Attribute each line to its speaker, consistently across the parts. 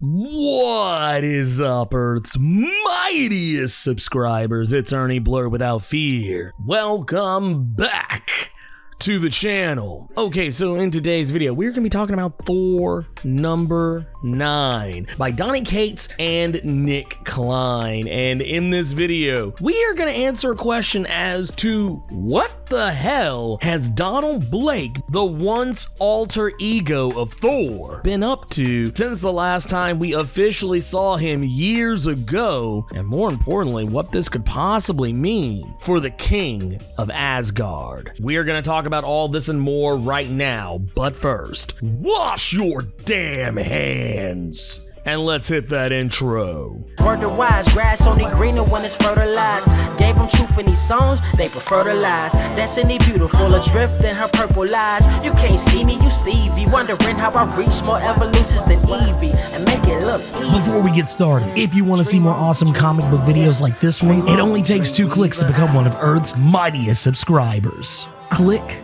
Speaker 1: What is up, Earth's mightiest subscribers? It's Ernie Blerd without fear. Welcome back to the channel. Okay, so in today's video, we're gonna be talking about Thor number 9 by Donny Cates and Nick Klein. And in this video, we are gonna answer a question as to what the hell has Donald Blake, the once alter ego of Thor, been up to since the last time we officially saw him years ago, and more importantly, what this could possibly mean for the King of Asgard. We are gonna talk about all this and more right now, but first, wash your damn hands and let's hit that intro.
Speaker 2: Word to wise, grass only greener when it's fertilized. Gave them truth in these songs, they prefer to lies. Destiny beautiful, adrift in her purple eyes. You can't see me, you Stevie, wondering how I reach more evolutions than Evie and make it look easy.
Speaker 3: Before we get started, if you want to see more awesome comic book videos like this one, it only takes 2 clicks to become one of Earth's mightiest subscribers. Click.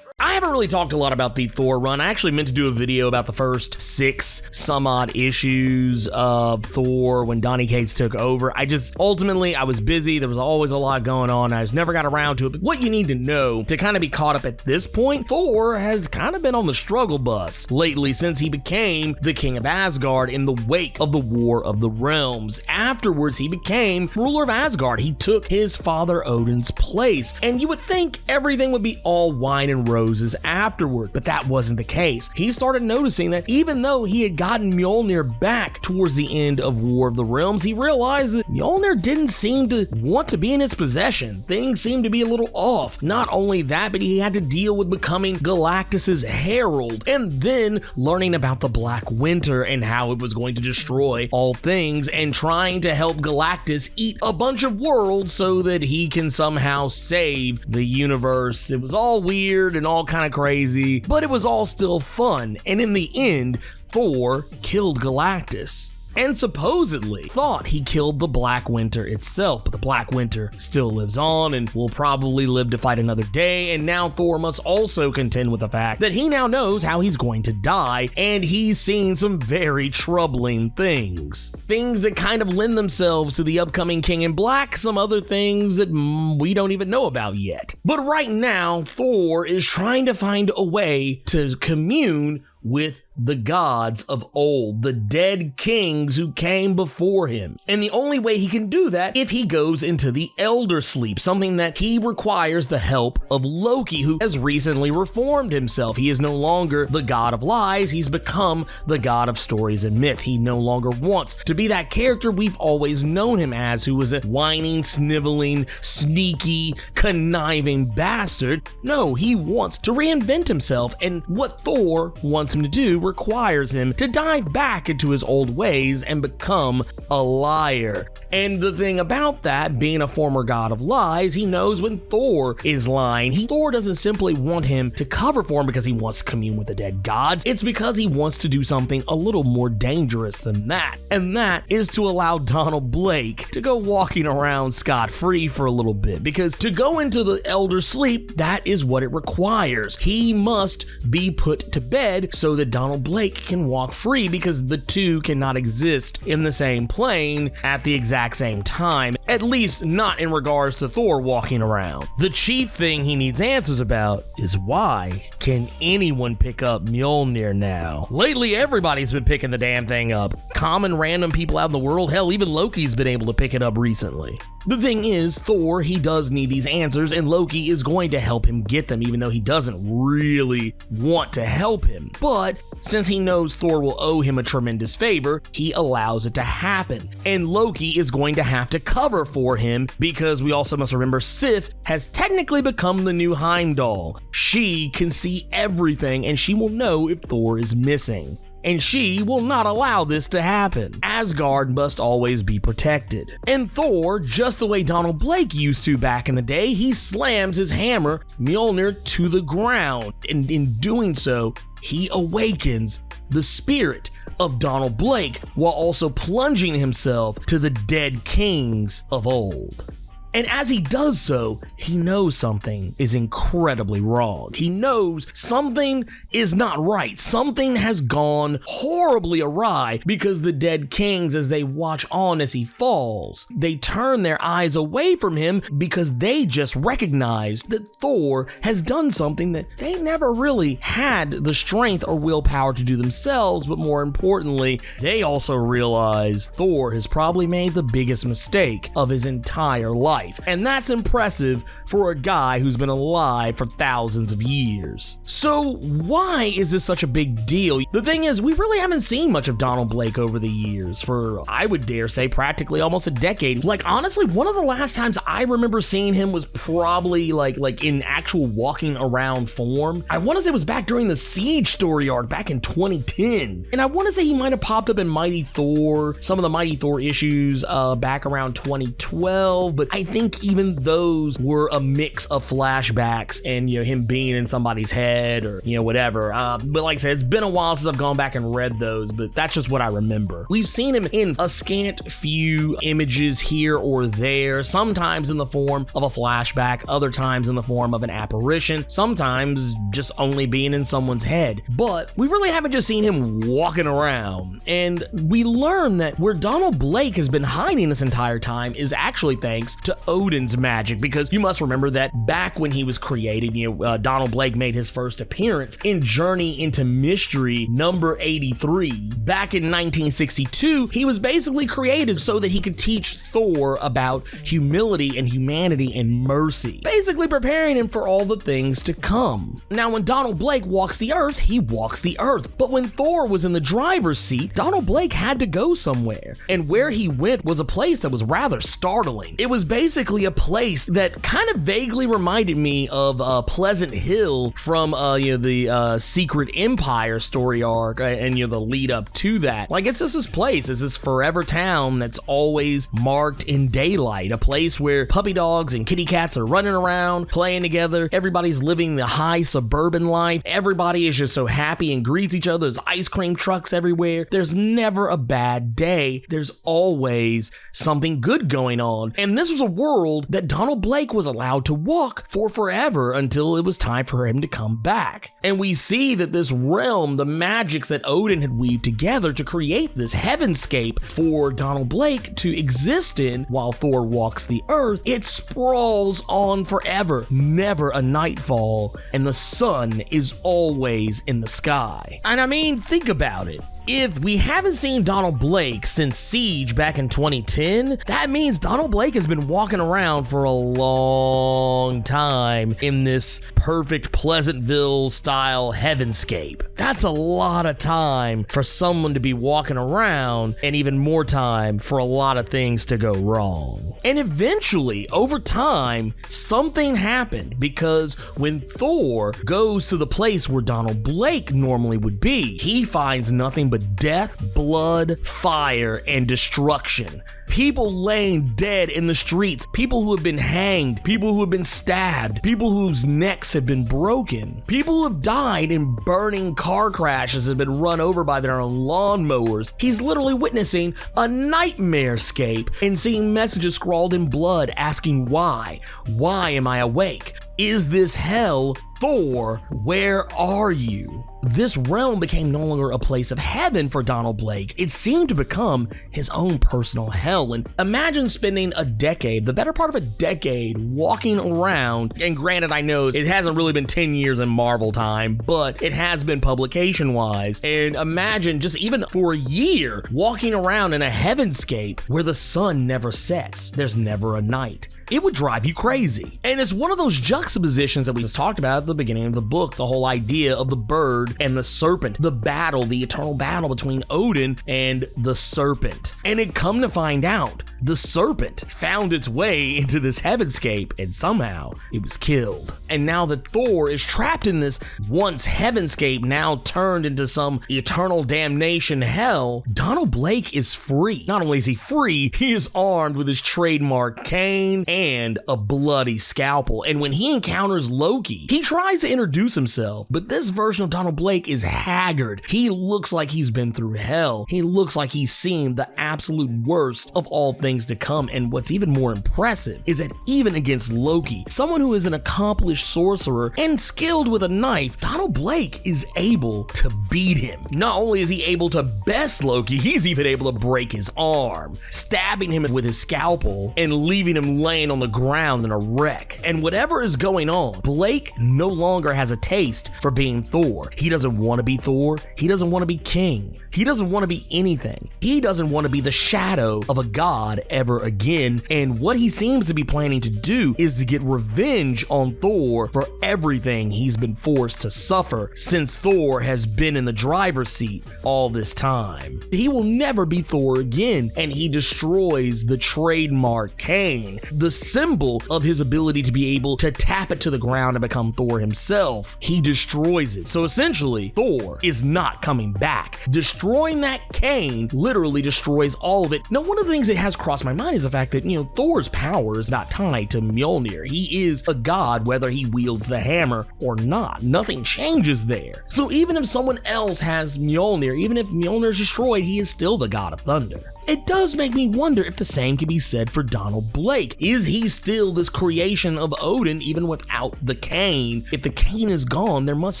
Speaker 1: I haven't really talked a lot about the Thor run. I actually meant to do a video about the first 6 some odd issues of Thor when Donny Cates took over. Ultimately, I was busy. There was always a lot going on. I just never got around to it. But what you need to know to kind of be caught up at this point, Thor has kind of been on the struggle bus lately since he became the King of Asgard in the wake of the War of the Realms. Afterwards, he became ruler of Asgard. He took his father Odin's place. And you would think everything would be all wine and roses afterward, but that wasn't the case. He started noticing that even though he had gotten Mjolnir back towards the end of War of the Realms, he realized that Mjolnir didn't seem to want to be in his possession. Things seemed to be a little off. Not only that, but he had to deal with becoming Galactus's herald and then learning about the Black Winter and how it was going to destroy all things and trying to help Galactus eat a bunch of worlds so that he can somehow save the universe. It was all weird and all kind of crazy, but it was all still fun, and in the end, Thor killed Galactus. And supposedly thought he killed the Black Winter itself, but the Black Winter still lives on and will probably live to fight another day, and now Thor must also contend with the fact that he now knows how he's going to die, and he's seen some very troubling things. Things that kind of lend themselves to the upcoming King in Black, some other things that we don't even know about yet. But right now, Thor is trying to find a way to commune with the gods of old, the dead kings who came before him. And the only way he can do that if he goes into the Elder Sleep, something that he requires the help of Loki, who has recently reformed himself. He is no longer the god of lies, he's become the god of stories and myth. He no longer wants to be that character we've always known him as, who was a whining, sniveling, sneaky, conniving bastard. No, he wants to reinvent himself, and what Thor wants him to do requires him to dive back into his old ways and become a liar. And the thing about that, being a former god of lies, he knows when Thor is lying. Thor doesn't simply want him to cover for him because he wants to commune with the dead gods. It's because he wants to do something a little more dangerous than that. And that is to allow Donald Blake to go walking around scot-free for a little bit. Because to go into the Elder Sleep, that is what it requires. He must be put to bed so that Donald Blake can walk free, because the two cannot exist in the same plane at the exact same time, at least not in regards to Thor walking around. The chief thing he needs answers about is why can anyone pick up Mjolnir now? Lately, everybody's been picking the damn thing up. Common random people out in the world, hell, even Loki's been able to pick it up recently. The thing is, Thor, he does need these answers, and Loki is going to help him get them, even though he doesn't really want to help him. But since he knows Thor will owe him a tremendous favor, he allows it to happen. And Loki is going to have to cover for him, because we also must remember Sif has technically become the new Heimdall. She can see everything, and she will know if Thor is missing. And she will not allow this to happen. Asgard must always be protected. And Thor, just the way Donald Blake used to back in the day, he slams his hammer, Mjolnir, to the ground. And in doing so, he awakens the spirit of Donald Blake while also plunging himself to the dead kings of old. And as he does so, he knows something is incredibly wrong. He knows something is not right. Something has gone horribly awry because the dead kings, as they watch on as he falls, they turn their eyes away from him because they just recognize that Thor has done something that they never really had the strength or willpower to do themselves, but more importantly, they also realize Thor has probably made the biggest mistake of his entire life. And that's impressive for a guy who's been alive for thousands of years. So why is this such a big deal? The thing is, we really haven't seen much of Donald Blake over the years for, I would dare say, practically almost a decade. Like, honestly, one of the last times I remember seeing him was probably like in actual walking around form. I want to say it was back during the Siege story arc back in 2010. And I want to say he might have popped up in Mighty Thor, some of the Mighty Thor issues back around 2012, but I think even those were a mix of flashbacks and, you know, him being in somebody's head or, you know, whatever. But like I said, it's been a while since I've gone back and read those, but that's just what I remember. We've seen him in a scant few images here or there, sometimes in the form of a flashback, other times in the form of an apparition, sometimes just only being in someone's head. But we really haven't just seen him walking around. And we learn that where Donald Blake has been hiding this entire time is actually thanks to Odins Magic, because you must remember that back when he was created, Donald Blake made his first appearance in Journey into Mystery number 83. Back in 1962, he was basically created so that he could teach Thor about humility and humanity and mercy, basically preparing him for all the things to come. Now, when Donald Blake walks the earth, he walks the earth. But when Thor was in the driver's seat, Donald Blake had to go somewhere. And where he went was a place that was rather startling. It was basically a place that kind of vaguely reminded me of Pleasant Hill from the Secret Empire story arc and the lead up to that. Like, it's just this place, it's this forever town that's always marked in daylight, a place where puppy dogs and kitty cats are running around, playing together, everybody's living the high suburban life, everybody is just so happy and greets each other, there's ice cream trucks everywhere, there's never a bad day, there's always something good going on. And this was a world that Donald Blake was allowed to walk for forever until it was time for him to come back. And we see that this realm, the magics that Odin had weaved together to create this heavenscape for Donald Blake to exist in while Thor walks the earth, it sprawls on forever, never a nightfall, and the sun is always in the sky. And I mean, think about it. If we haven't seen Donald Blake since Siege back in 2010, that means Donald Blake has been walking around for a long time in this perfect Pleasantville style heavenscape. That's a lot of time for someone to be walking around, and even more time for a lot of things to go wrong. And eventually, over time, something happened, because when Thor goes to the place where Donald Blake normally would be, he finds nothing but death, blood, fire, and destruction. People laying dead in the streets, people who have been hanged, people who have been stabbed, people whose necks have been broken, people who have died in burning car crashes and been run over by their own lawnmowers. He's literally witnessing a nightmare-scape and seeing messages scrawled in blood asking why? Why am I awake? Is this hell? Thor, where are you? This realm became no longer a place of heaven for Donald Blake. It seemed to become his own personal hell. And imagine spending a decade, the better part of a decade, walking around. And granted, I know it hasn't really been 10 years in Marvel time, but it has been publication-wise. And imagine just even for a year, walking around in a heavenscape where the sun never sets. There's never a night. It would drive you crazy. And it's one of those juxtapositions that we just talked about at the beginning of the book, the whole idea of the bird and the serpent, the battle, the eternal battle between Odin and the serpent. And it come to find out, the serpent found its way into this heavenscape and somehow it was killed. And now that Thor is trapped in this once heavenscape, now turned into some eternal damnation hell, Donald Blake is free. Not only is he free, he is armed with his trademark cane and a bloody scalpel. And when he encounters Loki, he tries to introduce himself, but this version of Donald Blake is haggard. He looks like he's been through hell. He looks like he's seen the absolute worst of all things things to come. And what's even more impressive is that even against Loki, someone who is an accomplished sorcerer and skilled with a knife, Donald Blake is able to beat him. Not only is he able to best Loki, he's even able to break his arm, stabbing him with his scalpel and leaving him laying on the ground in a wreck. And whatever is going on, Blake no longer has a taste for being Thor. He doesn't want to be Thor. He doesn't want to be king. He doesn't want to be anything. He doesn't want to be the shadow of a god ever again. And what he seems to be planning to do is to get revenge on Thor for everything he's been forced to suffer since Thor has been in the driver's seat all this time. He will never be Thor again, and he destroys the trademark cane, the symbol of his ability to be able to tap it to the ground and become Thor himself. He destroys it. So essentially, Thor is not coming back. Destroying that cane literally destroys all of it. Now, one of the things that has crossed my mind is the fact that, Thor's power is not tied to Mjolnir. He is a god whether he wields the hammer or not. Nothing changes there. So even if someone else has Mjolnir, even if Mjolnir is destroyed, he is still the god of thunder. It does make me wonder if the same can be said for Donald Blake. Is he still this creation of Odin even without the cane? If the cane is gone, there must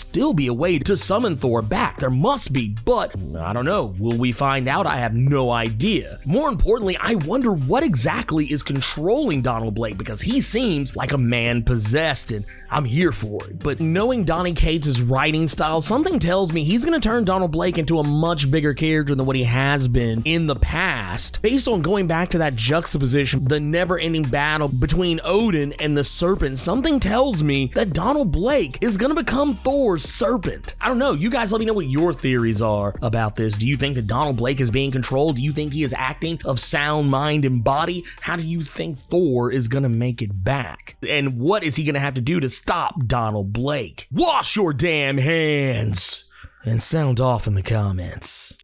Speaker 1: still be a way to summon Thor back. There must be, but I don't know. Will we find out? I have no idea. More importantly, I wonder what exactly is controlling Donald Blake, because he seems like a man possessed, and I'm here for it. But knowing Donny Cates' writing style, something tells me he's going to turn Donald Blake into a much bigger character than what he has been in the past. Based on going back to that juxtaposition, the never-ending battle between Odin and the serpent, something tells me that Donald Blake is going to become Thor's serpent. I don't know. You guys let me know what your theories are about this. Do you think that Donald Blake is being controlled? Do you think he is acting of sound mind and body? How do you think Thor is going to make it back? And what is he going to have to do to stop Donald Blake? Wash your damn hands and sound off in the comments.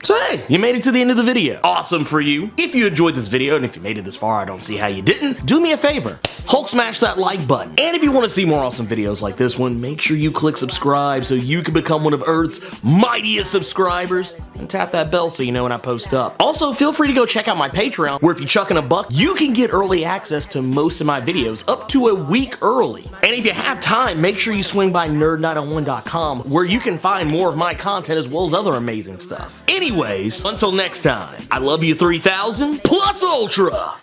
Speaker 1: So hey, you made it to the end of the video. Awesome for you. If you enjoyed this video, and if you made it this far, I don't see how you didn't, do me a favor. Hulk smash that like button. And if you want to see more awesome videos like this one, make sure you click subscribe so you can become one of Earth's mightiest subscribers, and tap that bell so you know when I post up. Also, feel free to go check out my Patreon, where if you chuck in $1, you can get early access to most of my videos up to a week early. And if you have time, make sure you swing by nerd901.com, where you can find more of my content as well as other amazing stuff. Anyways, until next time, I love you 3000 plus ultra.